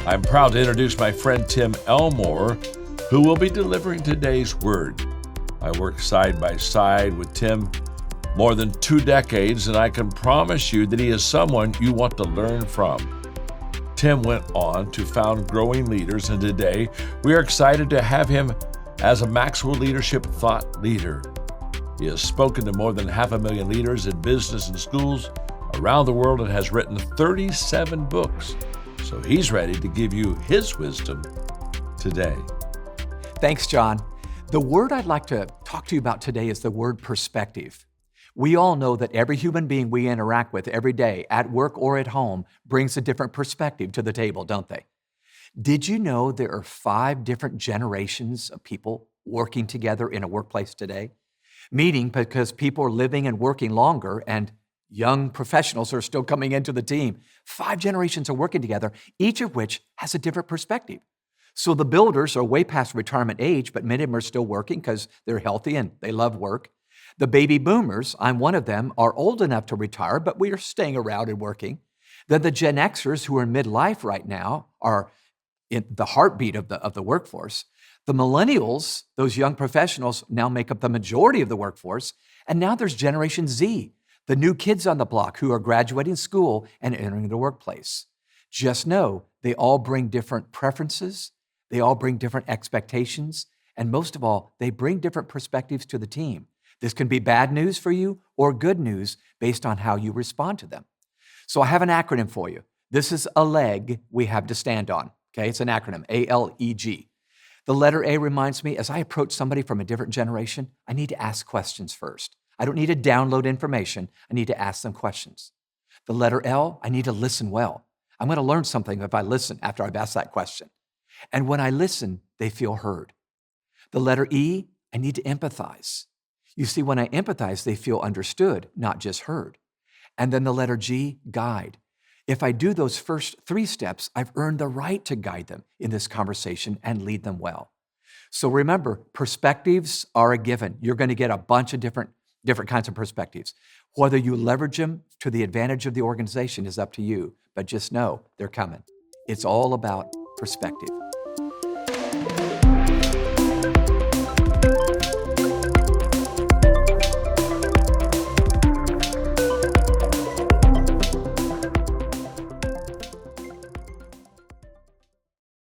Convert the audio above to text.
I'm proud to introduce my friend Tim Elmore, who will be delivering today's word. I work side by side with Tim more than 2 decades, and I can promise you that he is someone you want to learn from. Tim went on to found Growing Leaders, and today we are excited to have him as a Maxwell Leadership Thought Leader. He has spoken to more than 500,000 leaders in business and schools around the world and has written 37 books. So he's ready to give you his wisdom today. Thanks, John. The word I'd like to talk to you about today is the word perspective. We all know that every human being we interact with every day, at work or at home, brings a different perspective to the table, don't they? Did you know there are 5 different generations of people working together in a workplace today? Meaning because people are living and working longer and young professionals are still coming into the team. 5 generations are working together, each of which has a different perspective. So the builders are way past retirement age, but many of them are still working because they're healthy and they love work. The baby boomers, I'm one of them, are old enough to retire, but we are staying around and working. Then the Gen Xers who are in midlife right now are in the heartbeat of the workforce. The millennials, those young professionals, now make up the majority of the workforce. And now there's Generation Z, the new kids on the block who are graduating school and entering the workplace. Just know they all bring different preferences, they all bring different expectations, and most of all, they bring different perspectives to the team. This can be bad news for you or good news based on how you respond to them. So I have an acronym for you. This is a leg we have to stand on. Okay, it's an acronym, ALEG. The letter A reminds me, as I approach somebody from a different generation, I need to ask questions first. I don't need to download information. I need to ask them questions. The letter L, I need to listen well. I'm going to learn something if I listen after I've asked that question. And when I listen, they feel heard. The letter E, I need to empathize. You see, when I empathize, they feel understood, not just heard. And then the letter G, guide. If I do those first 3 steps, I've earned the right to guide them in this conversation and lead them well. So remember, perspectives are a given. You're going to get a bunch of different kinds of perspectives. Whether you leverage them to the advantage of the organization is up to you, but just know they're coming. It's all about perspective.